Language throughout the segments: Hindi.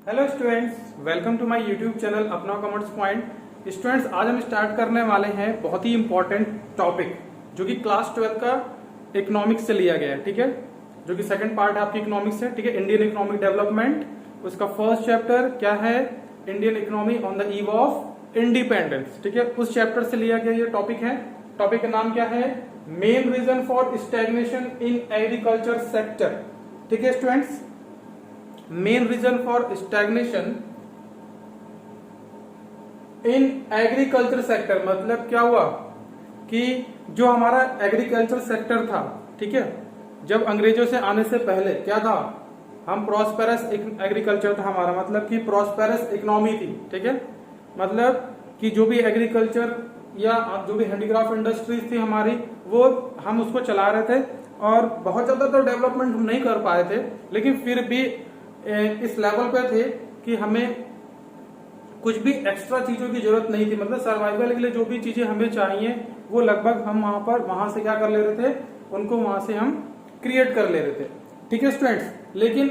Hello students, welcome to my YouTube channel Apna commerce point. Students, आज हम स्टार्ट करने वाले हैं बहुत ही इंपॉर्टेंट टॉपिक जो कि क्लास 12 का इकोनॉमिक्स से लिया गया है। ठीक है, जो कि सेकंड पार्ट है आपकी इकोनॉमिक्स से। ठीक है, इंडियन इकोनॉमिक डेवलपमेंट, उसका फर्स्ट चैप्टर क्या है, Indian economy on the eve of independence. ठीक है, उस चैप्टर से लिया गया ये टॉपिक है। टॉपिक का नाम क्या है, main reason for stagnation in agriculture sector. ठीक है students, main reason for stagnation in agriculture sector मतलब क्या हुआ कि जो हमारा एग्रीकल्चर सेक्टर था, ठीक है, जब अंग्रेजों से आने से पहले क्या था, हम प्रॉस्पेरस एग्रीकल्चर था हमारा, मतलब कि प्रॉस्पेरस इकोनॉमी थी। ठीक है, मतलब कि जो भी एग्रीकल्चर या जो भी हैंडीक्राफ्ट इंडस्ट्रीज थी हमारी, वो हम उसको चला रहे थे और बहुत ज्यादा तो डेवलपमेंट हम नहीं कर पाए थे, लेकिन फिर भी इस लेवल पे थे कि हमें कुछ भी एक्स्ट्रा चीजों की जरूरत नहीं थी। मतलब सर्वाइवल के लिए जो भी चीजें हमें चाहिए वो लगभग हम वहां से क्या कर ले रहे थे, उनको वहां से हम क्रिएट कर ले रहे थे। ठीक है स्टूडेंट्स, लेकिन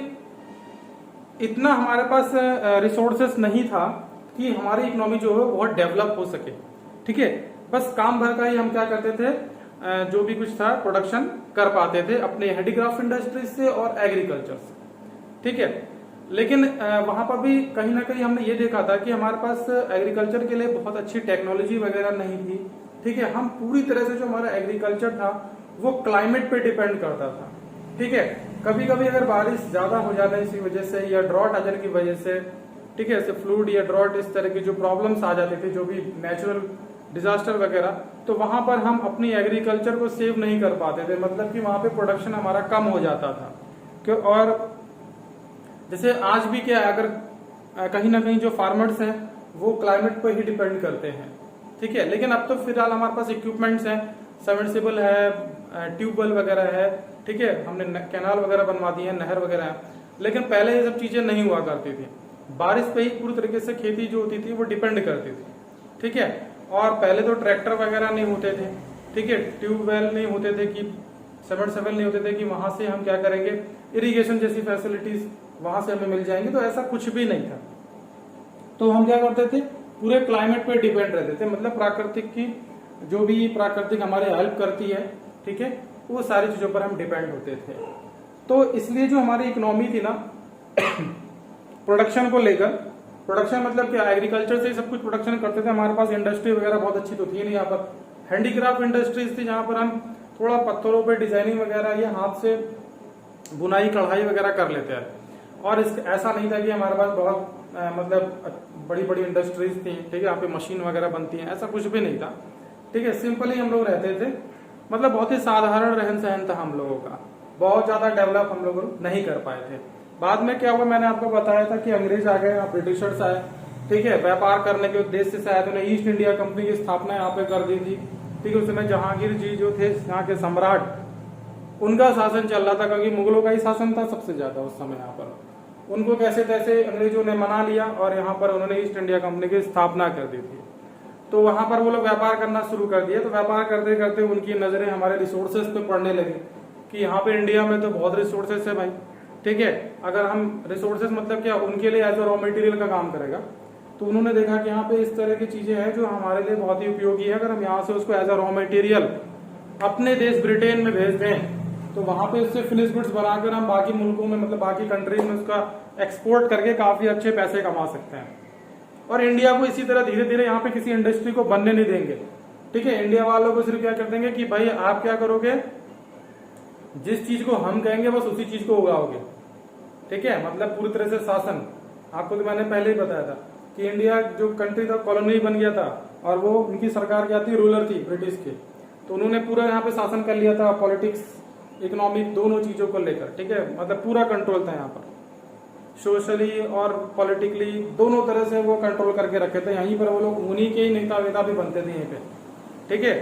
इतना हमारे पास रिसोर्सेस नहीं था कि हमारी इकोनॉमी जो है बहुत डेवलप हो सके। ठीक है, बस काम भर का ही हम क्या करते थे, जो भी कुछ था प्रोडक्शन कर पाते थे अपने हैंडीक्राफ्ट इंडस्ट्रीज से और एग्रीकल्चर से। ठीक है, लेकिन वहां पर भी कहीं ना कहीं हमने ये देखा था कि हमारे पास एग्रीकल्चर के लिए बहुत अच्छी टेक्नोलॉजी वगैरह नहीं थी। ठीक है, हम पूरी तरह से जो हमारा एग्रीकल्चर था वो क्लाइमेट पे डिपेंड करता था। ठीक है, कभी कभी अगर बारिश ज्यादा हो जाता है इसी वजह से या ड्रॉट आ जाने की वजह से, ठीक है, जैसे फ्लूड या ड्रॉट, इस तरह की जो प्रॉब्लम्स आ जाती थी, जो भी नेचुरल डिजास्टर वगैरह, तो वहां पर हम अपनी एग्रीकल्चर को सेव नहीं कर पाते थे। मतलब कि वहां पे प्रोडक्शन हमारा कम हो जाता था। क्यों? और जैसे आज भी क्या है, अगर कहीं ना कहीं जो फार्मर्स हैं वो क्लाइमेट पर ही डिपेंड करते हैं। ठीक है, लेकिन अब तो फिलहाल हमारे पास इक्विपमेंट्स हैं, सबमर्सिबल है, ट्यूबवेल वगैरह है। ठीक है, हमने कैनाल वगैरह बनवा दिए हैं, नहर वगैरह है, लेकिन पहले ये सब चीजें नहीं हुआ करती थी। बारिश पे ही पूरी तरीके से खेती जो होती थी वो डिपेंड करती थी। ठीक है, और पहले तो ट्रैक्टर वगैरह नहीं होते थे। ठीक है, ट्यूबवेल नहीं होते थे कि सबमर्सिबल नहीं होते थे कि वहां से हम क्या करेंगे, इरिगेशन जैसी फैसिलिटीज वहां से हमें मिल जाएंगे, तो ऐसा कुछ भी नहीं था। तो हम क्या करते थे, पूरे क्लाइमेट पे डिपेंड रहते थे। मतलब प्राकृतिक की जो भी प्राकृतिक हमारे हेल्प करती है, ठीक है, वो सारी चीजों पर हम डिपेंड होते थे। तो इसलिए जो हमारी इकोनॉमी थी ना प्रोडक्शन को लेकर, प्रोडक्शन मतलब क्या, एग्रीकल्चर से ही सब कुछ प्रोडक्शन करते थे। हमारे पास इंडस्ट्री वगैरह बहुत अच्छी तो थी नहीं यहाँ पर। हैंडीक्राफ्ट इंडस्ट्रीज थी जहां पर हम थोड़ा पत्थरों पे डिजाइनिंग वगैरह या हाथ से बुनाई कढ़ाई वगैरह कर लेते हैं। और ऐसा नहीं था कि हमारे पास बहुत मतलब बड़ी बड़ी इंडस्ट्रीज थी। ठीक है, यहाँ पे मशीन वगैरह बनती हैं, ऐसा कुछ भी नहीं था। ठीक है, सिंपली हम लोग रहते थे। मतलब बहुत ही साधारण रहन सहन था हम लोगों का, बहुत ज्यादा डेवलप हम लोग नहीं कर पाए थे। बाद में क्या हुआ, मैंने आपको बताया था कि अंग्रेज आ गए, ब्रिटिशर्स आए। ठीक है, व्यापार करने के उद्देश्य से आए, तो उन्हें ईस्ट इंडिया कंपनी की स्थापना यहाँ पे कर दी थी। ठीक है, उस समय जहांगीर जी जो थे यहाँ के सम्राट, उनका शासन चल रहा था, क्योंकि मुगलों का ही शासन था सबसे ज्यादा उस समय यहाँ पर। उनको कैसे तैसे अंग्रेजों ने मना लिया और यहाँ पर उन्होंने ईस्ट इंडिया कंपनी की स्थापना कर दी थी। तो वहां पर वो लोग व्यापार करना शुरू कर दिया। तो व्यापार करते करते उनकी नजरें हमारे रिसोर्सेज पे पड़ने लगी कि यहाँ पे इंडिया में तो बहुत रिसोर्सेज है भाई। ठीक है, अगर हम रिसोर्सेज मतलब क्या, उनके लिए एज अ रॉ मटेरियल का काम करेगा। तो उन्होंने देखा कि यहाँ पे इस तरह की चीजें हैं जो हमारे लिए बहुत ही उपयोगी है। अगर हम यहाँ से उसको एज अ रॉ मटेरियल अपने देश ब्रिटेन में भेज दें, तो वहां पे उससे फिनिश गुड्स बनाकर हम बाकी मुल्कों में, मतलब बाकी कंट्रीज में उसका एक्सपोर्ट करके काफी अच्छे पैसे कमा सकते हैं। और इंडिया को इसी तरह धीरे धीरे यहाँ पे किसी इंडस्ट्री को बनने नहीं देंगे। ठीक है, इंडिया वालों को सिर्फ क्या कर देंगे कि भाई आप क्या करोगे, जिस चीज को हम कहेंगे बस उसी चीज को उगाओगे। ठीक है, मतलब पूरी तरह से शासन। आपको तो मैंने पहले ही बताया था कि इंडिया जो कंट्री था कॉलोनी बन गया था, और वो उनकी सरकार क्या थी, रूलर थी ब्रिटिश की। तो उन्होंने पूरा यहाँ पे शासन कर लिया था, पॉलिटिक्स इकोनॉमिक दोनों चीजों को लेकर। ठीक है, मतलब पूरा कंट्रोल था यहाँ पर, सोशली और पॉलिटिकली दोनों तरह से वो कंट्रोल करके रखे थे। यहीं पर वो लोग उन्हीं के ही नेता वेता भी बनते थे यहीं पे। ठीक है,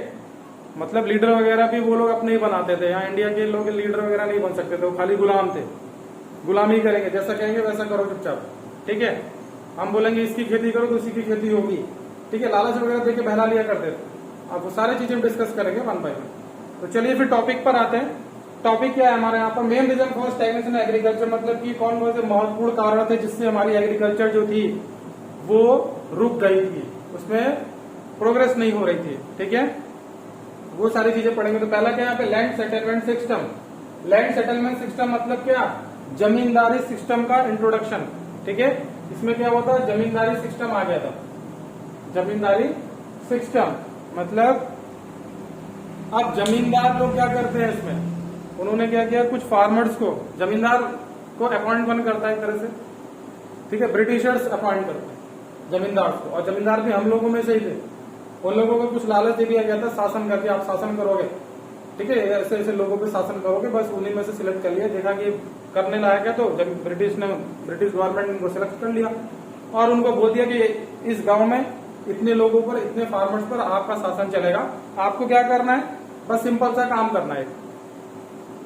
मतलब लीडर वगैरह भी वो लोग अपने ही बनाते थे। यहाँ इंडिया के लोग लीडर वगैरह नहीं बन सकते थे, वो खाली गुलाम थे। गुलामी करेंगे, जैसा कहेंगे वैसा करो चुपचाप। ठीक है, हम बोलेंगे इसकी खेती करो तो उसी की खेती होगी। ठीक है, लालच वगैरह देके बहला लिया करते थे। अब वो सारी चीजें डिस्कस करेंगे वन बाय वन। तो चलिए फिर टॉपिक पर आते हैं। टॉपिक क्या है हमारे यहाँ पर, main reason for stagnation agriculture, मतलब कि कौन कौन से महत्वपूर्ण कारण थे जिससे हमारी एग्रीकल्चर जो थी वो रुक गई थी, उसमें प्रोग्रेस नहीं हो रही थी। ठीक है, वो सारी चीजें पढ़ेंगे। तो पहला क्या है यहाँ पे, land settlement system. Land settlement system मतलब क्या, जमींदारी सिस्टम का इंट्रोडक्शन। ठीक है, इसमें क्या हुआ था, जमींदारी सिस्टम आ गया था। जमींदारी सिस्टम मतलब अब जमींदार लोग क्या करते हैं इसमें, उन्होंने क्या किया, कुछ फार्मर्स को, जमींदार को अपॉइंट कौन करता है एक तरह से, ठीक है, ब्रिटिशर्स अपॉइंट करते हैं जमींदार को, और जमींदार भी हम लोगों में से ही थे। उन लोगों को कुछ लालच दे दिया गया था, शासन करके आप शासन करोगे, ठीक है, ऐसे ऐसे लोगों पे शासन करोगे, बस उन्हीं में से सिलेक्ट कर लिया, देखा कि करने लायक है, तो जब ब्रिटिश गवर्नमेंट ने उनको सिलेक्ट कर लिया और उनको बोल दिया कि इस गांव में इतने लोगों पर, इतने फार्मर्स पर आपका शासन चलेगा, आपको क्या करना है, बस सिंपल सा काम करना है,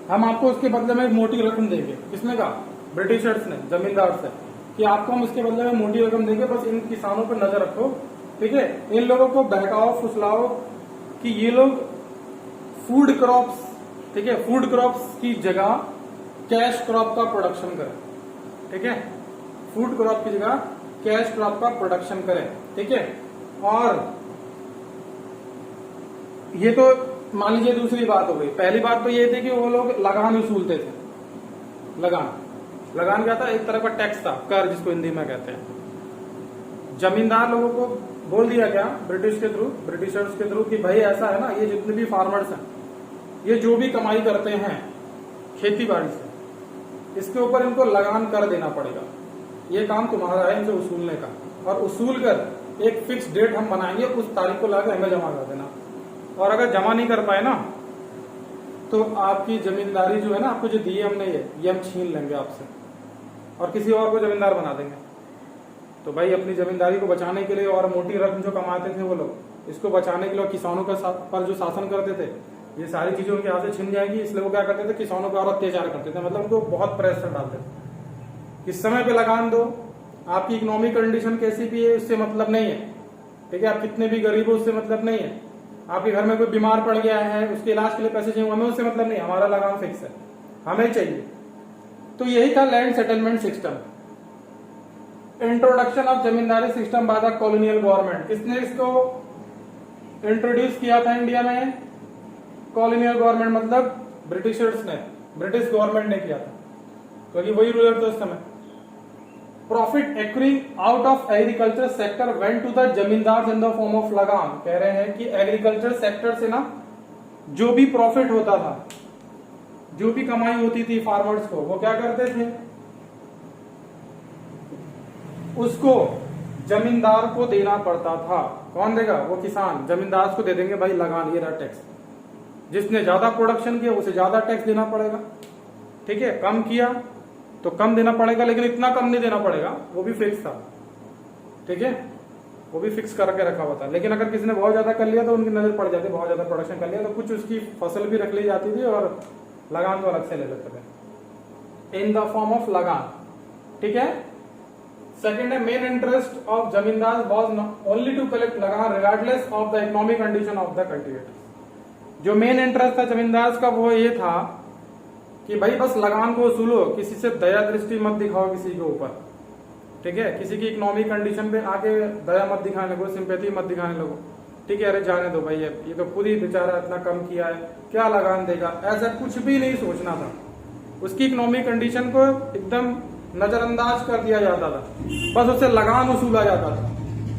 हम आपको उसके बदले में मोटी रकम देंगे। किसने कहा, ब्रिटिशर्स ने, जमींदार से, कि आपको हम इसके बदले में मोटी रकम देंगे, बस इन किसानों पर नजर रखो। ठीक है, इन लोगों को बहकाओ, फुसलाओ कि ये लोग फूड क्रॉप्स, ठीक है, फूड क्रॉप्स की जगह कैश क्रॉप का प्रोडक्शन करें। ठीक है, फूड क्रॉप की जगह कैश क्रॉप का प्रोडक्शन करें। ठीक है, और ये तो मान लीजिए दूसरी बात हो गई। पहली बात तो ये थी कि वो लोग लगान वसूलते थे। लगान क्या था, एक तरह का टैक्स था, कर जिसको हिंदी में कहते हैं। जमींदार लोगों को बोल दिया गया ब्रिटिशर्स के थ्रू कि भाई ऐसा है ना, ये जितने भी फार्मर्स हैं, ये जो भी कमाई करते हैं खेती बाड़ी से, इसके ऊपर इनको लगान कर देना पड़ेगा। ये काम तुम्हारा है इनसे वसूलने का, और वसूल कर एक फिक्स डेट हम बनाएंगे, उस तारीख को लाकर हमें जमा कर देना। और अगर जमा नहीं कर पाए ना, तो आपकी जमींदारी जो है ना, आपको जो दी है हमने, ये हम छीन लेंगे आपसे और किसी और को जमींदार बना देंगे। तो भाई अपनी जमींदारी को बचाने के लिए, और मोटी रकम जो कमाते थे वो लोग, इसको बचाने के लिए किसानों पर जो शासन करते थे, ये सारी चीजें उनके हाथ से छिन जाएगी, इसलिए वो क्या करते थे, किसानों पर और अत्याचार करते थे, मतलब उनको बहुत प्रेशर डालते थे। किस समय पे लगान दो, आपकी इकोनॉमिक कंडीशन कैसी भी है उससे मतलब नहीं है। ठीक है, आप कितने भी गरीब हो उससे मतलब नहीं है। आपके घर में कोई बीमार पड़ गया है, उसके इलाज के लिए पैसे चाहिए, हमें उससे मतलब नहीं, हमारा लगान फिक्स है, हमें चाहिए। तो यही था land settlement system. Introduction of zamindari system by the colonial government. किसने इसको इंट्रोड्यूस किया था इंडिया में? कॉलोनियल गवर्नमेंट, मतलब ब्रिटिशर्स ने, ब्रिटिश गवर्नमेंट ने किया था, क्योंकि वही रूलर थे उस समय। Profit accruing out of agriculture sector went to the zamindar in the form of लगान। कह रहे हैं कि एग्रीकल्चर सेक्टर से ना जो भी प्रॉफिट होता था, जो भी कमाई होती थी फार्मर्स को, वो क्या करते थे, उसको जमींदार को देना पड़ता था। कौन देगा? वो किसान जमींदार को दे देंगे, भाई लगान, ये रहा टैक्स। जिसने ज्यादा प्रोडक्शन किया उसे ज्यादा टैक्स देना पड़ेगा। ठीक है, कम किया तो कम देना पड़ेगा, लेकिन इतना कम नहीं देना पड़ेगा, वो भी फिक्स था। ठीक है, वो भी फिक्स करके रखा हुआ था। लेकिन अगर किसी ने बहुत ज्यादा कर लिया तो उनकी नजर पड़ जाती, बहुत ज्यादा प्रोडक्शन कर लिया तो कुछ उसकी फसल भी रख ली जाती थी और लगान तो अलग से ले लेते थे, इन द फॉर्म ऑफ लगान। ठीक है, सेकेंड है, मेन इंटरेस्ट ऑफ जमींदार वॉज ओनली टू कलेक्ट लगान regardless of the economic condition of the cultivator. जो मेन इंटरेस्ट था जमींदार का वो ये था कि भाई बस लगान को वसूलो, किसी से दया दृष्टि मत दिखाओ किसी के ऊपर। ठीक है, किसी की इकोनॉमिक कंडीशन पे आके दया मत दिखाने लगो, सिंपैथी मत दिखाने लगो। ठीक है, अरे जाने दो भाई, ये तो खुद ही बेचारा इतना कम किया है, क्या लगान देगा, ऐसा कुछ भी नहीं सोचना था। उसकी इकोनॉमिक कंडीशन को एकदम नजरअंदाज कर दिया जाता था, बस उससे लगान वसूला जाता था,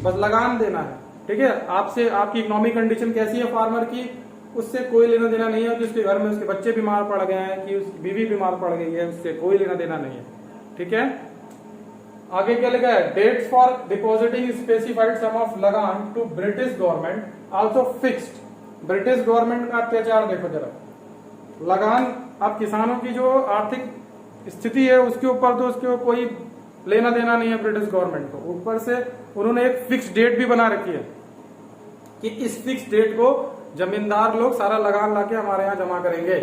बस लगान देना है। ठीक है, आपसे आपकी इकोनॉमिक कंडीशन कैसी है फार्मर की, उससे कोई लेना देना नहीं है कि उसके घर में उसके बच्चे बीमार पड़ गए हैं, कि उसकी बीवी बीमार पड़ गई है, उससे कोई लेना देना नहीं है। ठीक है, आगे क्या लिखा है, dates for depositing specified sum of lagaan to British government also fixed. British government का अत्याचार देखो जरा, लगान, अब किसानों की जो आर्थिक स्थिति है उसके ऊपर तो उसके कोई लेना देना नहीं है ब्रिटिश गवर्नमेंट को। ऊपर से उन्होंने एक फिक्स डेट भी बना रखी है कि इस फिक्स डेट को जमींदार लोग सारा लगान लाके हमारे यहाँ जमा करेंगे।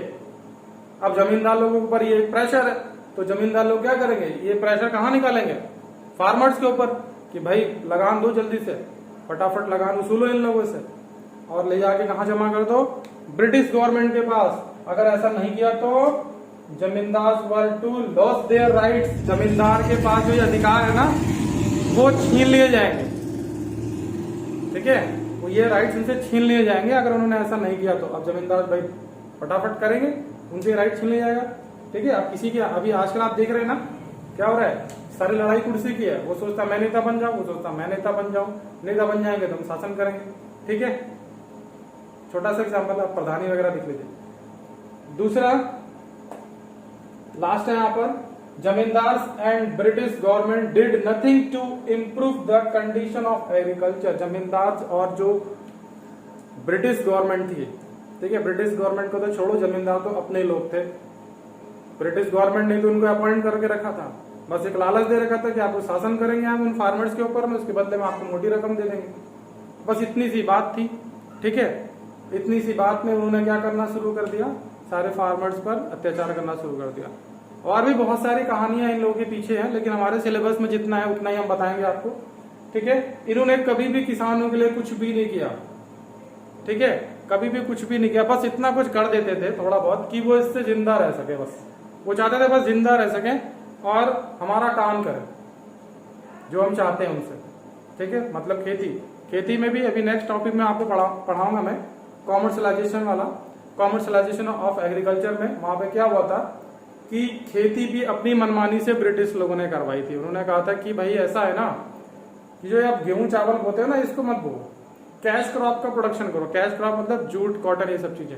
अब जमींदार लोगों के ऊपर ये प्रेशर है, तो जमींदार लोग क्या करेंगे, ये प्रेशर कहाँ निकालेंगे? फार्मर्स के ऊपर, कि भाई लगान दो जल्दी से, फटाफट लगान वसूलो इन लोगों से, और ले जाके कहाँ जमा कर दो? ब्रिटिश गवर्नमेंट के पास। अगर ऐसा नहीं किया तो जमींदार वर टू लॉस देयर राइट्स, जमींदार के पास जो ये अधिकार है ना वो छीन लिए जाएंगे। ठीक है, वो ये राइट्स उनसे छीन लिए जाएंगे अगर उन्होंने ऐसा नहीं किया तो। अब जमींदार भाई फटाफट करेंगे, उनके राइट छीन लिया जाएगा। ठीक है, अब किसी के अभी आजकल आप देख रहे हैं ना क्या हो रहा है, सारी लड़ाई कुर्सी की है। वो सोचता मैं नेता बन जाऊं, वो सोचता मैं नेता बन जाऊं। नेता बन जाएंगे तो हम शासन करेंगे। ठीक है, छोटा सा एग्जाम्पल आप प्रधानी वगैरह देख लीजिए। दूसरा लास्ट है यहाँ पर, zamindar and British government did nothing to improve the condition of agriculture. Zamindar और जो ब्रिटिश गवर्नमेंट थी, ठीक है, ब्रिटिश गवर्नमेंट को तो छोड़ो, जमींदार तो अपने लोग थे। ब्रिटिश गवर्नमेंट ने तो उनको अपॉइंट करके रखा था, बस एक लालच दे रखा था कि आपको शासन करेंगे हम उन फार्मर्स के ऊपर में, उसके बदले में आपको मोटी रकम दे देंगे। बस इतनी सी बात थी। ठीक है, इतनी सी बात में उन्होंने क्या करना शुरू कर दिया, सारे फार्मर्स पर अत्याचार करना शुरू कर दिया। और भी बहुत सारी कहानियां इन लोगों के पीछे हैं, लेकिन हमारे सिलेबस में जितना है उतना ही हम बताएंगे आपको। ठीक है, इन्होंने कभी भी किसानों के लिए कुछ भी नहीं किया। ठीक है, कभी भी कुछ भी नहीं किया, बस इतना कुछ कर देते थे थोड़ा बहुत कि वो इससे जिंदा रह सके। बस वो चाहते थे बस जिंदा रह सके और हमारा काम करें जो हम चाहते हैं उनसे। ठीक है, मतलब खेती में भी अभी नेक्स्ट टॉपिक में आपको पढ़ाऊंगा मैं, कॉमर्शलाइजेशन वाला, कॉमर्शलाइजेशन ऑफ एग्रीकल्चर में। वहां पे क्या हुआ था कि खेती भी अपनी मनमानी से ब्रिटिश लोगों ने करवाई थी। उन्होंने कहा था कि भाई ऐसा है ना कि जो आप गेहूं चावल बोते हो ना इसको मत बो, कैश क्रॉप का प्रोडक्शन करो। कैश क्रॉप मतलब जूट, कॉटन, ये सब चीजें।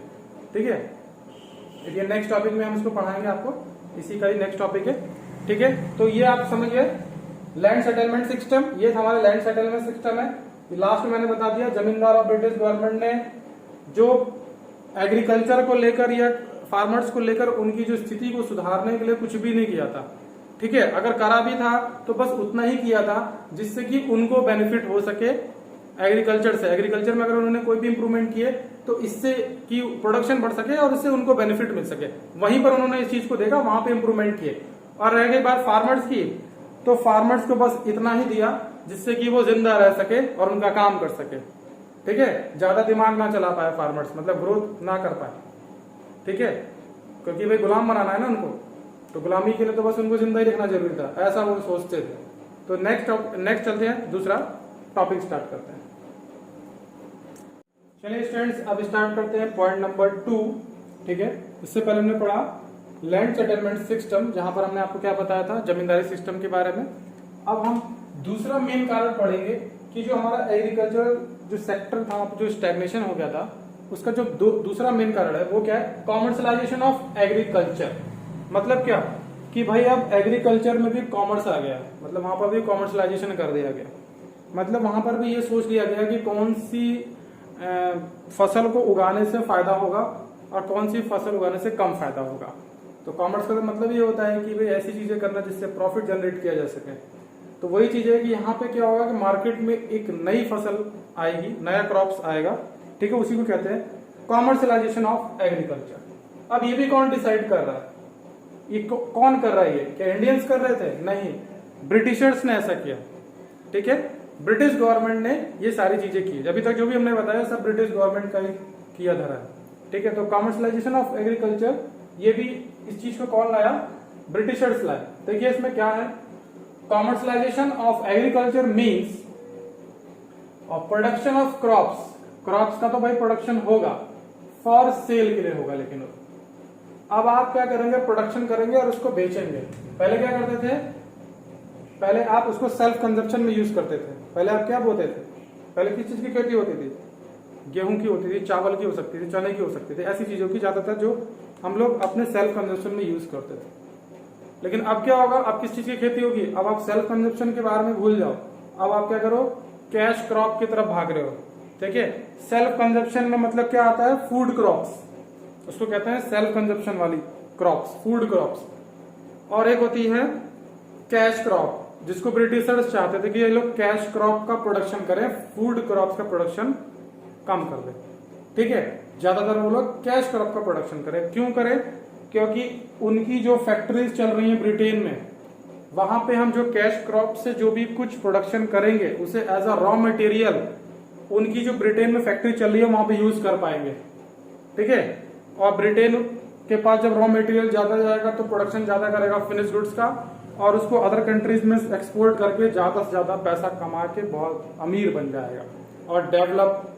ठीक है, ये नेक्स्ट टॉपिक में हम इसको पढ़ाएंगे आपको, इसी का ही नेक्स्ट टॉपिक है। ठीक है, तो ये आप समझिए लैंड सेटलमेंट सिस्टम, ये हमारा लैंड सेटलमेंट सिस्टम है। लास्ट में मैंने बता दिया जमींदार और ब्रिटिश गवर्नमेंट ने जो एग्रीकल्चर को लेकर या फार्मर्स को लेकर उनकी जो स्थिति को सुधारने के लिए कुछ भी नहीं किया था। ठीक है, अगर करा भी था तो बस उतना ही किया था जिससे कि उनको बेनिफिट हो सके एग्रीकल्चर से। एग्रीकल्चर में अगर उन्होंने कोई भी इंप्रूवमेंट किए तो इससे की प्रोडक्शन बढ़ सके और इससे उनको बेनिफिट मिल सके, वहीं पर उन्होंने इस चीज को देखा, वहां पे इंप्रूवमेंट किए। और रह गई बात फार्मर्स की, तो फार्मर्स को बस इतना ही दिया जिससे कि वो जिंदा रह सके और उनका काम कर सके। ठीक है, ज्यादा दिमाग ना चला पाए फार्मर्स, मतलब ग्रोथ ना कर पाए। ठीक है, क्योंकि भाई गुलाम बनाना है ना उनको, तो गुलामी के लिए तो बस उनको जिंदा ही रखना जरूरी था, ऐसा वो सोचते थे। तो नेक्स्ट चलते हैं, दूसरा टॉपिक स्टार्ट करते हैं। चलिए स्टूडेंट्स, अब स्टार्ट करते हैं पॉइंट नंबर 2। ठीक है, इससे पहले हमने पढ़ा लैंड सेटलमेंट सिस्टम, जहां पर हमने आपको क्या बताया था, जमींदारी सिस्टम के बारे में। अब हम दूसरा मेन कारण पढ़ेंगे कि जो हमारा एग्रीकल्चर जो सेक्टर था, जो स्टैग्नेशन हो गया था, उसका जो दूसरा मेन कारण है वो क्या है, कॉमर्शलाइजेशन ऑफ एग्रीकल्चर। मतलब क्या कि भाई अब एग्रीकल्चर में भी कॉमर्स आ गया, मतलब वहां पर भी कॉमर्शलाइजेशन कर दिया गया। मतलब वहां पर भी ये सोच लिया गया कि कौन सी फसल को उगाने से फायदा होगा और कौन सी फसल उगाने से कम फायदा होगा। तो कॉमर्स का तो मतलब ये होता है कि भाई ऐसी चीजें करना जिससे प्रॉफिट जनरेट किया जा सके। तो वही चीज है कि यहाँ पे क्या होगा कि मार्केट में एक नई फसल आएगी, नया क्रॉप्स आएगा। ठीक है, उसी को कहते हैं कॉमर्शलाइजेशन ऑफ एग्रीकल्चर। अब ये भी कौन डिसाइड कर रहा है, ये कौन कर रहा है, ये क्या इंडियंस कर रहे थे? नहीं, ब्रिटिशर्स ने ऐसा किया। ठीक है, ब्रिटिश गवर्नमेंट ने ये सारी चीजें की। अभी तक जो भी हमने बताया सब ब्रिटिश गवर्नमेंट का ही किया धरा है। ठीक है, तो कॉमर्शलाइजेशन ऑफ एग्रीकल्चर, ये भी इस चीज को कौन लाया, ब्रिटिशर्स लाया। देखिए इसमें क्या है, commercialisation of agriculture means of production of crops. Crops का तो भाई प्रोडक्शन होगा, फॉर सेल के लिए होगा, लेकिन अब आप क्या करेंगे, प्रोडक्शन करेंगे और उसको बेचेंगे। पहले क्या करते थे, पहले आप उसको सेल्फ कंजप्शन में यूज करते थे। पहले आप क्या बोते थे, पहले किस चीज की खेती होती थी, गेहूं की होती थी, चावल की हो सकती थी, चने की हो सकती थी, ऐसी चीजों की ज्यादातर जो हम लोग अपने सेल्फ कंजप्शन में यूज करते थे। लेकिन अब क्या होगा, अब किस चीज की खेती होगी, अब आप सेल्फ कंजप्शन के बारे में भूल जाओ, अब आप क्या करो, कैश क्रॉप की तरफ भाग रहे हो। ठीक है, सेल्फ कंजप्शन में मतलब क्या आता है, फूड क्रॉप्स, उसको कहते हैं सेल्फ कंजप्शन वाली क्रॉप्स, फूड क्रॉप्स। और एक होती है कैश क्रॉप, जिसको ब्रिटिशर्स चाहते थे कि ये लोग कैश क्रॉप का प्रोडक्शन करें, फूड क्रॉप्स का प्रोडक्शन कम कर दे। ठीक है, ज्यादातर वो लोग कैश क्रॉप का प्रोडक्शन करें। क्यों करें, क्योंकि उनकी जो फैक्ट्रीज चल रही है ब्रिटेन में, वहां पे हम जो कैश क्रॉप से जो भी कुछ प्रोडक्शन करेंगे उसे एज अ रॉ मटेरियल उनकी जो ब्रिटेन में फैक्ट्री चल रही है वहां पे यूज कर पाएंगे। ठीक है, और ब्रिटेन के पास जब रॉ मटेरियल ज्यादा जाएगा तो प्रोडक्शन ज्यादा करेगा फिनिश गुड्स का, और उसको अदर कंट्रीज में एक्सपोर्ट करके ज्यादा से ज्यादा पैसा कमा के बहुत अमीर बन जाएगा और डेवलप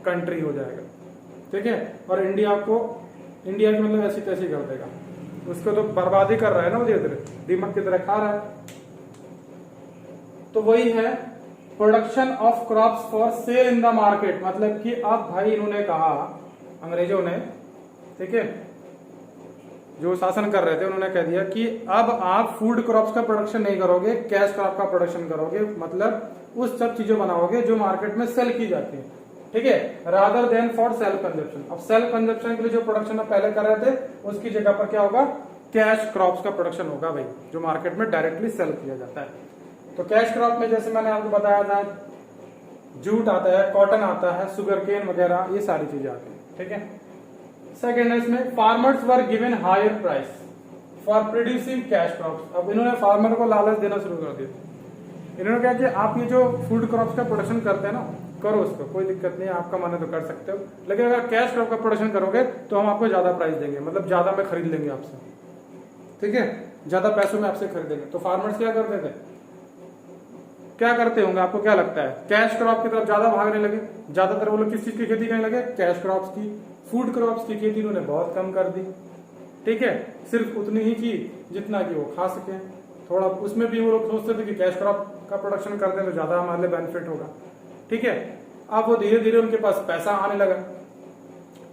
कंट्री हो जाएगा। ठीक है, और इंडिया की मतलब ऐसी तैसी कर देगा, उसको तो बर्बादी कर रहा है ना वो, धीरे धीरे दीमक की तरह खा रहा है। तो वही है production of crops for sale in the market, मतलब कि अब भाई इन्होंने कहा, अंग्रेजों ने, ठीक है, जो शासन कर रहे थे उन्होंने कह दिया कि अब आप फूड क्रॉप्स का प्रोडक्शन नहीं करोगे, कैश क्रॉप का प्रोडक्शन करोगे, मतलब उस सब चीजों बनाओगे जो मार्केट में सेल की जाती है। ठीक है, rather than for self consumption. अब सेल्फ कंजप्शन के लिए जो प्रोडक्शन आप पहले कर रहे थे उसकी जगह पर क्या होगा, कैश क्रॉप्स का प्रोडक्शन होगा भाई, जो मार्केट में डायरेक्टली सेल किया जाता है। तो कैश क्रॉप में जैसे मैंने आपको बताया था, जूट आता है, कॉटन आता है, सुगर केन वगैरह, ये सारी चीजें आती है। ठीक है, सेकेंड है इसमें farmers were given higher price for producing cash crops. अब इन्होंने फार्मर को लालच देना शुरू कर दिया। इन्होंने कहा कि आप ये जो फूड क्रॉप्स का प्रोडक्शन करते हैं ना, करो उसको, कोई दिक्कत नहीं है, आपका मन है तो कर सकते हो, लेकिन अगर कैश क्रॉप का प्रोडक्शन करोगे तो हम आपको ज्यादा प्राइस देंगे, मतलब ज्यादा में खरीद लेंगे आपसे। ठीक है, ज्यादा पैसों में आपसे खरीदेंगे। तो फार्मर्स क्या करते थे, क्या करते होंगे, आपको क्या लगता है, कैश क्रॉप की तरफ ज्यादा भागने लगे। ज्यादातर वो लोग किस चीज की खेती करने लगे, कैश क्रॉप्स की। फूड क्रॉप्स की खेती उन्होंने बहुत कम कर दी। ठीक है, सिर्फ उतनी ही की जितना कि वो खा सके। थोड़ा उसमें भी वो लोग सोचते थे कि कैश क्रॉप का प्रोडक्शन करते हैं तो ज्यादा हमारे लिए बेनिफिट होगा। ठीक है, अब वो धीरे धीरे उनके पास पैसा आने लगा।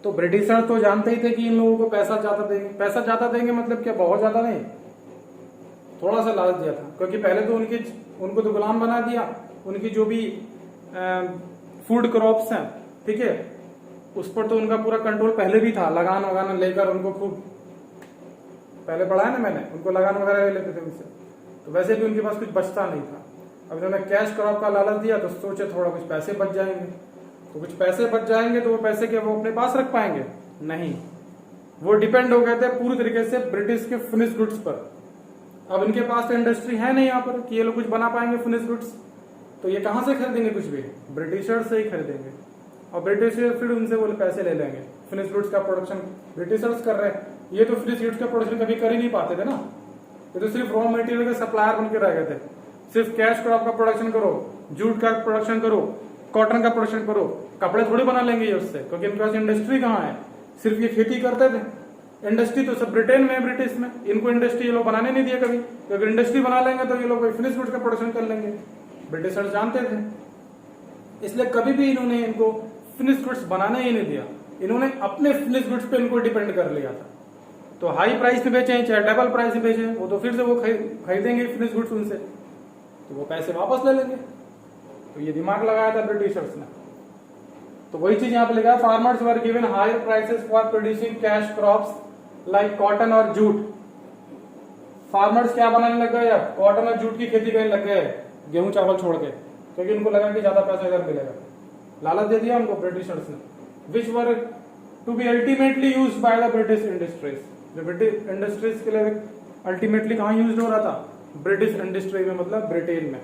तो ब्रिटिशर तो जानते ही थे कि इन लोगों को पैसा ज्यादा देंगे। पैसा ज्यादा देंगे मतलब क्या, बहुत ज्यादा नहीं, थोड़ा सा लालच दिया था, क्योंकि पहले तो उनको तो गुलाम बना दिया। उनकी जो भी फूड क्रॉप्स हैं, ठीक है, उस पर तो उनका पूरा कंट्रोल पहले भी था। लगान वगान लेकर उनको खूब, पहले पढ़ा है ना मैंने, उनको लगान वगैरह ले लेते थे उनसे, तो वैसे भी उनके पास कुछ बचता नहीं था। अब इन्होंने कैश क्रॉप का लालच दिया तो सोचे थोड़ा कुछ पैसे बच जाएंगे। तो कुछ पैसे बच जाएंगे तो वो पैसे के वो अपने पास रख पाएंगे? नहीं, वो डिपेंड हो गए थे पूरी तरीके से ब्रिटिश के फिनिश गुड्स पर। अब इनके पास तो इंडस्ट्री है नहीं यहाँ पर कि ये लोग कुछ बना पाएंगे फिनिश गुड्स, तो ये कहां से खरीदेंगे कुछ भी, ब्रिटिशर्स से ही खरीदेंगे। और ब्रिटिशर्स फिर उनसे वो पैसे ले लेंगे। फिनिश गुड्स का प्रोडक्शन ब्रिटिशर्स कर रहे हैं, ये तो फिनिश गुड्स का प्रोडक्शन कभी कर ही नहीं पाते थे ना, ये तो सिर्फ रॉ मटेरियल के सप्लायर बन के रह गए थे। सिर्फ कैश क्रॉप का प्रोडक्शन करो, जूट का प्रोडक्शन करो, कॉटन का प्रोडक्शन करो, कपड़े थोड़ी बना लेंगे ये उससे, क्योंकि इनके पास इंडस्ट्री कहाँ है। सिर्फ ये खेती करते थे, इंडस्ट्री तो सब ब्रिटेन में है, ब्रिटिश में। इनको इंडस्ट्री ये लोग बनाने नहीं दिया कभी, क्योंकि इंडस्ट्री बना लेंगे तो ये लोग फिनिश गुड्स का प्रोडक्शन कर लेंगे। ब्रिटिशर्स जानते थे, इसलिए कभी भी इन्होंने इनको फिनिश गुड्स बनाने ही नहीं दिया। इन्होंने अपने फिनिश गुड्स पे इनको डिपेंड कर लिया था। तो हाई प्राइस में बेचे चाहे डबल प्राइस में बेचे, वो तो फिर से वो खरीदेंगे फिनिश गुड्स उनसे, तो वो पैसे वापस ले लेंगे। तो ये दिमाग लगाया था ब्रिटिशर्स ने। तो वही चीज यहाँ पे लिखा है, farmers were given higher prices for producing cash crops like cotton और जूट। फार्मर्स क्या बनाने लग गए, अब कॉटन और जूट की खेती करने लग गए, गेहूं चावल छोड़ के, क्योंकि उनको लगा कि ज्यादा पैसा इधर मिलेगा। लालच दे दिया उनको ब्रिटिशर्स ने, which were to be ultimately use by the British industries. जो ब्रिटिश इंडस्ट्रीज के लिए अल्टीमेटली कहां यूज हो रहा था, ब्रिटिश इंडस्ट्री में, मतलब ब्रिटेन में।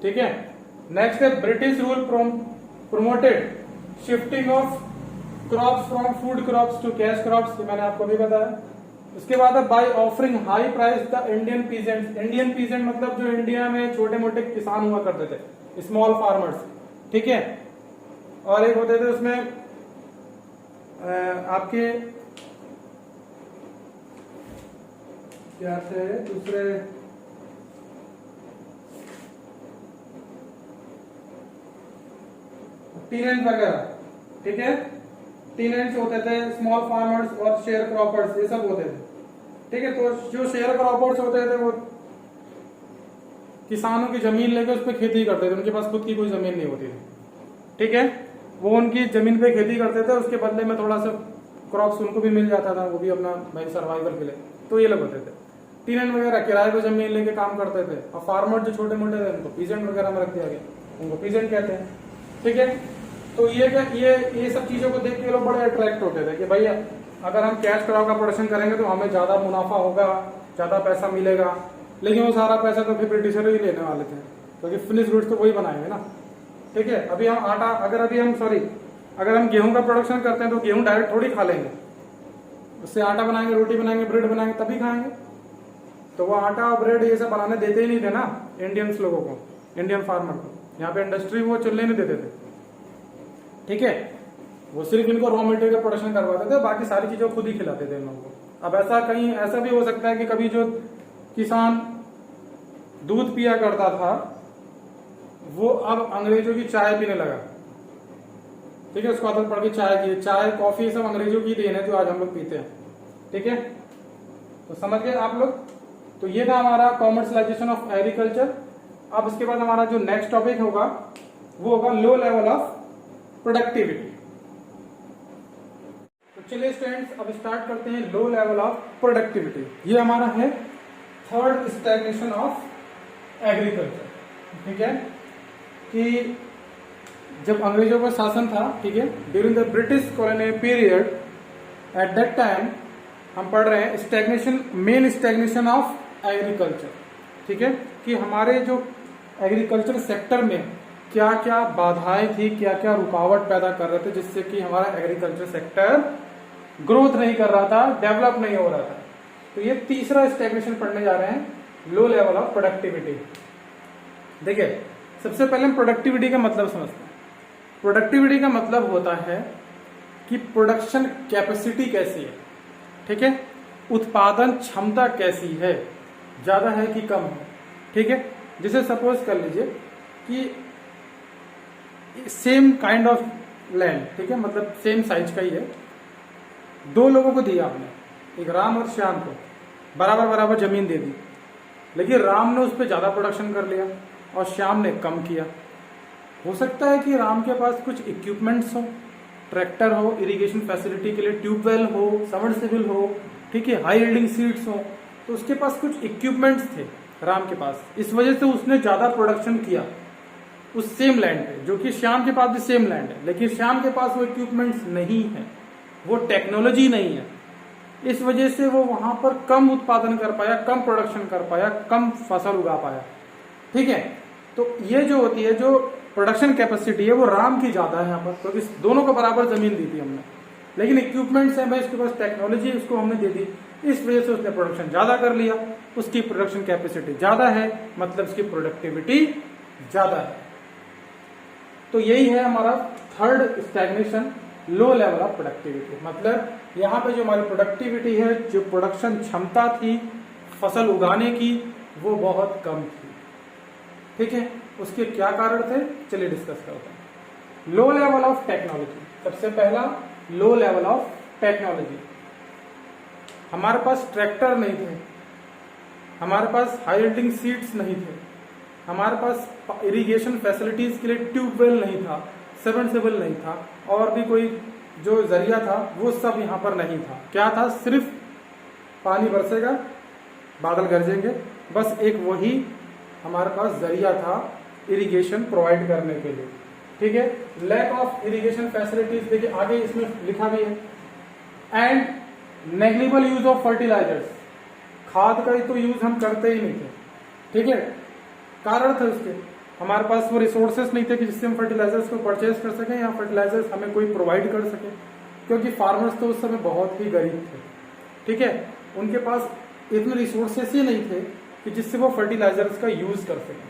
ठीक है, नेक्स्ट है British rule promoted shifting of crops from food crops to cash crops, ये मैंने आपको भी बताया। उसके बाद है by offering high price the Indian peasant. Indian peasant मतलब जो इंडिया में छोटे मोटे किसान हुआ करते थे, स्मॉल फार्मर्स। ठीक है, और एक होते थे उसमें आपके क्या थे दूसरे, टीनेंट वगैरह। ठीक है, टीनेंट्स होते थे, स्मॉल फार्मर्स और शेयर क्रॉपर्स, ये सब होते थे। ठीक है, तो जो शेयर क्रॉपर्स होते थे वो किसानों की जमीन लेकर उस पर खेती करते थे, उनके पास खुद की कोई जमीन नहीं होती थी। ठीक है, वो उनकी जमीन पे खेती करते थे, उसके बदले में थोड़ा सा क्रॉप्स उनको भी मिल जाता था, वो भी अपना भाई सर्वाइवल के लिए। तो ये लोग होते थे टीनेंट वगैरह, किराए पे जमीन लेके काम करते थे। और फार्मर जो छोटे मोटे थे उनको पीजेंट वगैरह में रख दिया गया, उनको पीजेंट कहते हैं। ठीक है, तो ये सब चीजों को देख के लोग बड़े अट्रैक्ट होते थे कि भाई अगर हम कैश क्रॉप का प्रोडक्शन करेंगे तो हमें ज्यादा मुनाफा होगा, ज्यादा पैसा मिलेगा। लेकिन वो सारा पैसा तो फिर ब्रिटिशर ही लेने वाले थे, क्योंकि फिनिश गुड्स तो वही बनाएंगे ना। ठीक है, अगर हम गेहूं का प्रोडक्शन करते हैं तो गेहूं डायरेक्ट थोड़ी खा लेंगे, उससे आटा बनाएंगे, रोटी बनाएंगे, ब्रेड बनाएंगे, तभी खाएंगे। तो वो आटा और ब्रेड ये सब बनाने देते ही नहीं थे ना इंडियंस लोगों को, इंडियन फार्मर को। यहाँ पे इंडस्ट्री वो चलने नहीं देते थे, ठीक है। वो सिर्फ इनको रॉ मटेरियल का प्रोडक्शन करवाते थे, बाकी सारी चीजें खुद ही खिलाते थे इन लोगों को। अब ऐसा कहीं ऐसा भी हो सकता है कि कभी जो किसान दूध पिया करता था वो अब अंग्रेजों की चाय पीने लगा, ठीक है। उसको आदत पड़ गई चाय की, चाय कॉफी ये सब अंग्रेजों की देन है जो आज हम लोग पीते हैं, ठीक है। तो समझ गए आप लोग। तो ये था हमारा कॉमर्शलाइजेशन ऑफ एग्रीकल्चर। अब इसके बाद हमारा जो नेक्स्ट टॉपिक होगा वो होगा लो लेवल ऑफ प्रोडक्टिविटी। तो चलिए स्टूडेंट्स अब स्टार्ट करते हैं लो लेवल ऑफ प्रोडक्टिविटी। ये हमारा है थर्ड स्टैग्नेशन ऑफ एग्रीकल्चर, ठीक है। कि जब अंग्रेजों का शासन था, ठीक है, during the British colonial period, at that time हम पढ़ रहे हैं stagnation, main stagnation of agriculture, ठीक है। कि हमारे जो एग्रीकल्चर सेक्टर में क्या क्या बाधाएं थी, क्या क्या रुकावट पैदा कर रहे थे, जिससे कि हमारा एग्रीकल्चर सेक्टर ग्रोथ नहीं कर रहा था, डेवलप नहीं हो रहा था। तो ये तीसरा स्टैग्नेशन पढ़ने जा रहे हैं, लो लेवल ऑफ प्रोडक्टिविटी। देखिए सबसे पहले हम प्रोडक्टिविटी का मतलब समझते हैं। प्रोडक्टिविटी का मतलब होता है कि प्रोडक्शन कैपेसिटी कैसी है, ठीक है, उत्पादन क्षमता कैसी है, ज्यादा है कि कम है, ठीक है। जैसे सपोज कर लीजिए कि सेम काइंड ऑफ लैंड, ठीक है, मतलब सेम साइज का ही है, दो लोगों को दिया आपने, एक राम और श्याम को बराबर बराबर जमीन दे दी, लेकिन राम ने उस पर ज्यादा प्रोडक्शन कर लिया और श्याम ने कम किया। हो सकता है कि राम के पास कुछ इक्विपमेंट्स हो, ट्रैक्टर हो, इरिगेशन फैसिलिटी के लिए ट्यूबवेल हो, सबमर्सिबल हो, ठीक है, हाई यील्डिंग सीड्स हो, तो उसके पास कुछ इक्विपमेंट्स थे राम के पास, इस वजह से उसने ज्यादा प्रोडक्शन किया उस सेम लैंड पे, जो कि श्याम के पास भी सेम लैंड है, लेकिन श्याम के पास वो इक्विपमेंट्स नहीं है, वो टेक्नोलॉजी नहीं है। इस वजह से वो वहां पर कम उत्पादन कर पाया, कम प्रोडक्शन कर पाया, कम फसल उगा पाया, ठीक है। तो ये जो होती है, जो प्रोडक्शन कैपेसिटी है, वो राम की ज्यादा है यहाँ पर, क्योंकि दोनों को बराबर जमीन दी थी हमने, लेकिन इक्विपमेंट्स है भाई, उसके पास टेक्नोलॉजी उसको हमने दे दी, इस वजह से उसने प्रोडक्शन ज्यादा कर लिया, उसकी प्रोडक्शन कैपेसिटी ज्यादा है, मतलब उसकी प्रोडक्टिविटी ज्यादा है। तो यही है हमारा third stagnation, low level of productivity. मतलब यहाँ पे जो हमारी प्रोडक्टिविटी है, जो प्रोडक्शन क्षमता थी फसल उगाने की, वो बहुत कम थी, ठीक है। उसके क्या कारण थे, चलिए डिस्कस करते हैं। लो लेवल ऑफ टेक्नोलॉजी, सबसे पहला लो लेवल ऑफ टेक्नोलॉजी। हमारे पास ट्रैक्टर नहीं थे, हमारे पास हाई यील्डिंग सीड्स नहीं थे, हमारे पास इरिगेशन फैसिलिटीज के लिए ट्यूबवेल नहीं था, सबमर्सिबल नहीं था, और भी कोई जो जरिया था वो सब यहाँ पर नहीं था। क्या था, सिर्फ पानी बरसेगा, बादल गरजेंगे, बस एक वही हमारे पास जरिया था इरिगेशन प्रोवाइड करने के लिए, ठीक है। लैक ऑफ इरिगेशन फैसिलिटीज, देखिए आगे इसमें लिखा भी है, and negligible use of fertilisers, खाद का ही तो यूज हम करते ही नहीं थे, ठीक है। कारण थे उसके, हमारे पास वो रिसोर्सेस नहीं थे कि जिससे हम फर्टिलाइजर्स को परचेज कर सकें या फर्टिलाइजर्स हमें कोई प्रोवाइड कर सके, क्योंकि फार्मर्स तो उस समय बहुत ही गरीब थे, ठीक है। उनके पास इतने रिसोर्सेस ही नहीं थे कि जिससे वो फर्टिलाइजर्स का यूज कर सकें।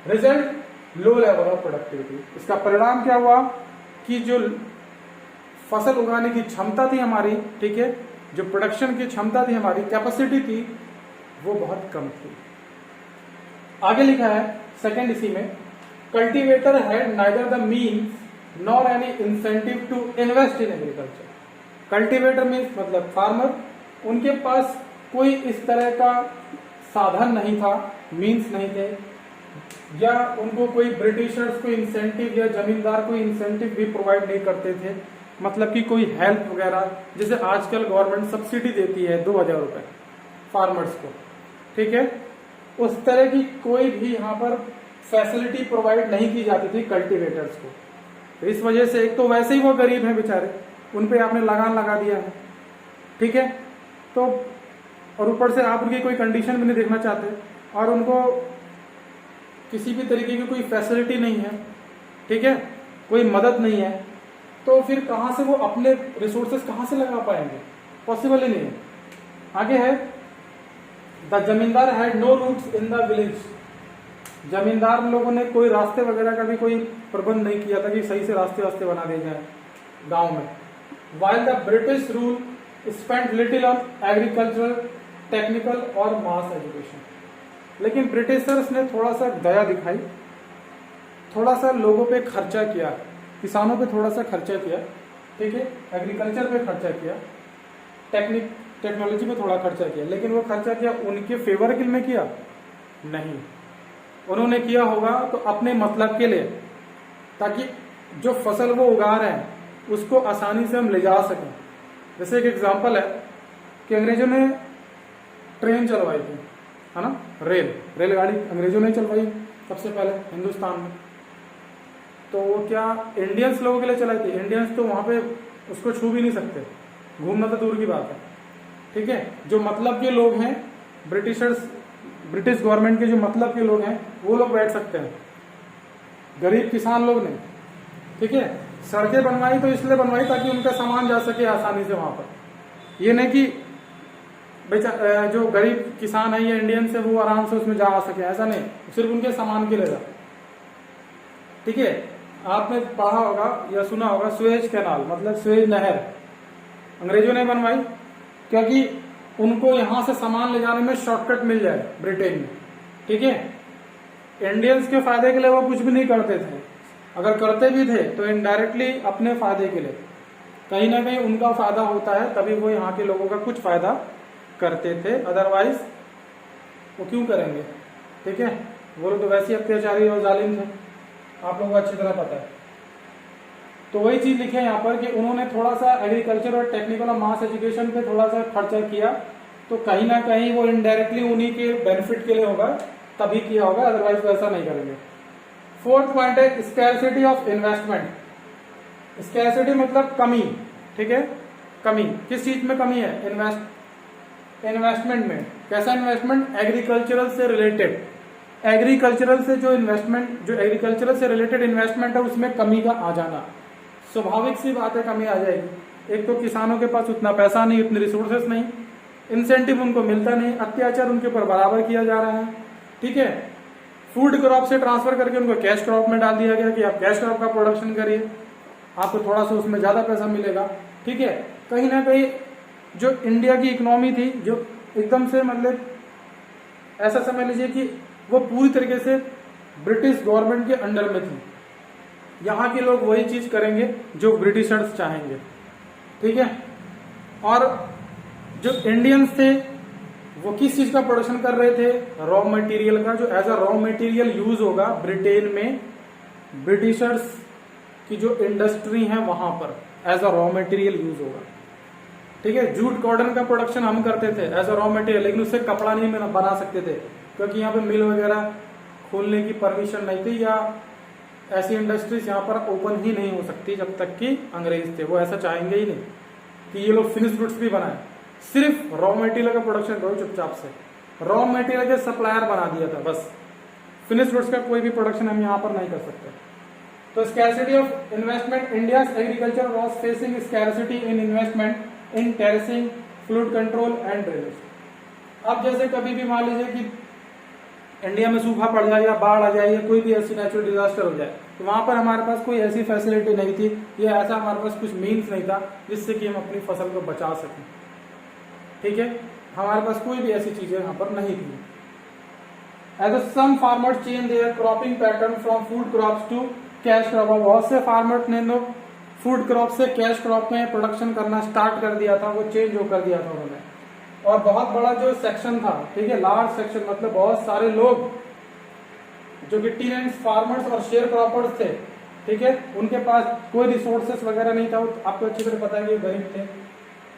Result, low level of productivity. इसका परिणाम क्या हुआ कि जो फसल उगाने की क्षमता थी हमारी, ठीक है, जो प्रोडक्शन की क्षमता थी हमारी, कैपेसिटी थी, वो बहुत कम थी। आगे लिखा है सेकंड इसी में, cultivator had neither the means nor any incentive to invest in agriculture. Cultivator means मतलब फार्मर, उनके पास कोई इस तरह का साधन नहीं था, मीन्स नहीं थे, या उनको कोई ब्रिटिशर्स कोई इंसेंटिव या जमींदार कोई इंसेंटिव भी प्रोवाइड नहीं करते थे, मतलब कि कोई हेल्प वगैरह, जैसे आजकल गवर्नमेंट सब्सिडी देती है 2000 रुपए फार्मर्स को, ठीक है, उस तरह की कोई भी यहाँ पर फैसिलिटी प्रोवाइड नहीं की जाती थी कल्टीवेटर्स को। तो इस वजह से एक तो वैसे ही वो गरीब हैं बेचारे, उन पे आपने लगान लगा दिया है, ठीक है, तो और ऊपर से आप उनकी कोई कंडीशन भी नहीं देखना चाहते, और उनको किसी भी तरीके की कोई फैसिलिटी नहीं है, ठीक है, कोई मदद नहीं है, तो फिर कहां से वो अपने रिसोर्सेस कहां से लगा पाएंगे, पॉसिबल ही नहीं है। आगे है the zamindar had no roots in the village. Zamindar लोगों ने कोई रास्ते वगैरह का भी कोई प्रबंध नहीं किया था कि सही से रास्ते बना दिए जाए गांव में। While the British rule spend little on agricultural, technical और मास एजुकेशन। लेकिन ब्रिटिशर्स ने थोड़ा सा दया दिखाई, थोड़ा सा लोगों पे खर्चा किया, किसानों पे थोड़ा सा खर्चा किया, ठीक है, एग्रीकल्चर पे खर्चा किया, टेक्नोलॉजी पे थोड़ा खर्चा किया, लेकिन वो खर्चा किया उनके फेवर के में किया नहीं, उन्होंने किया होगा तो अपने मतलब के लिए, ताकि जो फसल वो उगा रहे हैं उसको आसानी से हम ले जा सकें। जैसे एक एग्जांपल है कि अंग्रेजों ने ट्रेन चलवाई थी, है ना, रेलगाड़ी अंग्रेजों ने चलवाई सबसे पहले हिंदुस्तान में। तो वो क्या इंडियंस लोगों के लिए चलाई थी? इंडियंस तो वहां पे उसको छू भी नहीं सकते, घूमना तो दूर की बात है, ठीक है। जो मतलब के लोग हैं, ब्रिटिश गवर्नमेंट के जो मतलब के लोग हैं वो लोग बैठ सकते हैं, गरीब किसान लोग नहीं, ठीक है। सड़कें बनवाई तो इसलिए बनवाई ताकि उनका सामान जा सके आसानी से वहां पर। ये नहीं कि जो गरीब किसान है या इंडियन से वो आराम से उसमें जा आ सके, ऐसा नहीं, सिर्फ उनके सामान के लिए था, ठीक है। आपने पढ़ा होगा या सुना होगा सुएज कैनाल, मतलब सुएज नहर अंग्रेजों ने बनवाई क्योंकि उनको यहां से सामान ले जाने में शॉर्टकट मिल जाए ब्रिटेन में, ठीक है। इंडियंस के फायदे के लिए वो कुछ भी नहीं करते थे, अगर करते भी थे तो इनडायरेक्टली अपने फायदे के लिए, कहीं ना कहीं उनका फायदा होता है तभी वो यहाँ के लोगों का कुछ फायदा करते थे, अदरवाइज वो क्यों करेंगे, ठीक है। वो लोग तो वैसे ही अत्याचारी और जालिम थे, आप लोगों को अच्छी तरह पता है। तो वही चीज लिखे यहाँ पर कि उन्होंने थोड़ा सा एग्रीकल्चर और टेक्निकल और मास एजुकेशन पे थोड़ा सा खर्चा किया, तो कहीं ना कहीं वो इनडायरेक्टली उन्हीं के बेनिफिट के लिए होगा, तभी किया होगा, अदरवाइज वो ऐसा नहीं करेंगे। फोर्थ पॉइंट है स्कैरसिटी ऑफ इन्वेस्टमेंट। स्कैरसिटी मतलब कमी, ठीक है, कमी किस चीज में कमी है? इन्वेस्टमेंट में। कैसा इन्वेस्टमेंट? एग्रीकल्चरल से रिलेटेड, एग्रीकल्चरल से जो इन्वेस्टमेंट, जो एग्रीकल्चरल से रिलेटेड इन्वेस्टमेंट है उसमें कमी का आ जाना, स्वाभाविक सी बात है, कमी आ जाएगी। एक तो किसानों के पास उतना पैसा नहीं, उतने रिसोर्सेस नहीं, इंसेंटिव उनको मिलता नहीं, अत्याचार उनके ऊपर बराबर किया जा रहा है, ठीक है। फूड क्रॉप से ट्रांसफर करके उनको कैश क्रॉप में डाल दिया गया कि आप कैश क्रॉप का प्रोडक्शन करिए, आपको थोड़ा सा उसमें ज्यादा पैसा मिलेगा, ठीक है। कहीं ना कहीं जो इंडिया की इकोनॉमी थी, जो एकदम से मतलब ऐसा समझ लीजिए कि वो पूरी तरीके से ब्रिटिश गवर्नमेंट के अंडर में थी। यहाँ के लोग वही चीज करेंगे जो ब्रिटिशर्स चाहेंगे, ठीक है। और जो इंडियंस थे वो किस चीज का प्रोडक्शन कर रहे थे? रॉ मटेरियल का, जो as a raw material use होगा ब्रिटेन में, ब्रिटिशर्स की जो इंडस्ट्री है वहां पर as a raw material use होगा, ठीक है। जूट कॉटन का प्रोडक्शन हम करते थे एज अ रॉ मटेरियल, लेकिन उससे कपड़ा नहीं बना सकते थे क्योंकि यहाँ पे मिल वगैरह खोलने की परमिशन नहीं थी, या ऐसी इंडस्ट्रीज यहाँ पर ओपन ही नहीं हो सकती जब तक कि अंग्रेज थे। वो ऐसा चाहेंगे ही नहीं कि ये लोग फिनिश गुड्स भी बनाए, सिर्फ रॉ मटेरियल का प्रोडक्शन करो चुपचाप से, रॉ मटेरियल के सप्लायर बना दिया था बस, फिनिश गुड्स का कोई भी प्रोडक्शन हम यहाँ पर नहीं कर सकते। तो scarcity of investment, India's agriculture was facing scarcity in investment in terracing, fluid control and drainage. अब जैसे कभी भी मान लीजिए कि इंडिया में सूखा पड़ जाए या बाढ़ आ जाए या कोई भी ऐसी नेचुरल डिजास्टर हो जाए, तो वहां पर हमारे पास कोई ऐसी फैसिलिटी नहीं थी या ऐसा हमारे पास कुछ मीन्स नहीं था जिससे कि हम अपनी फसल को बचा सकें, ठीक है। हमारे पास कोई भी ऐसी चीजें यहाँ पर नहीं थी। As some farmers change their cropping pattern from food crops to cash crop. बहुत से फार्मर्स ने लोग फूड क्रॉप से कैश क्रॉप में प्रोडक्शन करना स्टार्ट कर दिया था, वो चेंज कर दिया था उन्होंने। और बहुत बड़ा जो सेक्शन था, ठीक है, लार्ज सेक्शन मतलब बहुत सारे लोग जो कि टीनेंट्स, फार्मर्स और शेयर क्रॉपर्स थे, ठीक है, उनके पास कोई रिसोर्सेस वगैरह नहीं था, आपको अच्छी तरह पता है कि गरीब थे,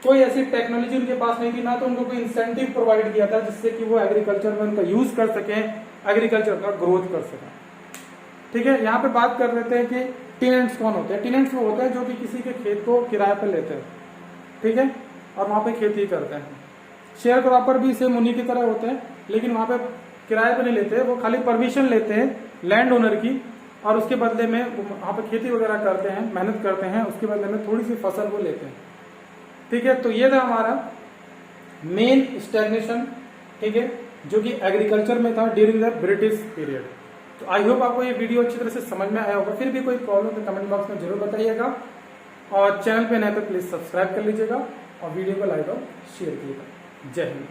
कोई ऐसी टेक्नोलॉजी उनके पास नहीं थी, ना तो उनको कोई इंसेंटिव प्रोवाइड किया था जिससे कि वो एग्रीकल्चर में उनका यूज कर सके, एग्रीकल्चर का ग्रोथ कर सके, ठीक है। यहाँ पे बात कर लेते हैं कि टीनेंट्स कौन होते हैं। टीनेंट्स वो होते हैं जो कि किसी के खेत को किराए पर लेते हैं, ठीक है, और वहां पे खेती करते हैं। शेयर क्रॉपर भी सेम उन्हीं की तरह होते हैं, लेकिन वहां पे किराए पे नहीं लेते, वो खाली परमिशन लेते हैं लैंड ओनर की, और उसके बदले में वहां पे खेती वगैरह करते हैं, मेहनत करते हैं, उसके बदले में थोड़ी सी फसल वो लेते हैं, ठीक है, तो ये था हमारा मेन स्टैग्नेशन, ठीक है, जो कि एग्रीकल्चर में था ड्यूरिंग द ब्रिटिश पीरियड। तो आई होप आपको ये वीडियो अच्छी तरह से समझ में आया होगा। फिर भी कोई प्रॉब्लम तो कमेंट बॉक्स में जरूर बताइएगा, और चैनल पे नए तो प्लीज सब्सक्राइब कर लीजिएगा, और वीडियो को लाइक और शेयर कीजिएगा। जय हिंद।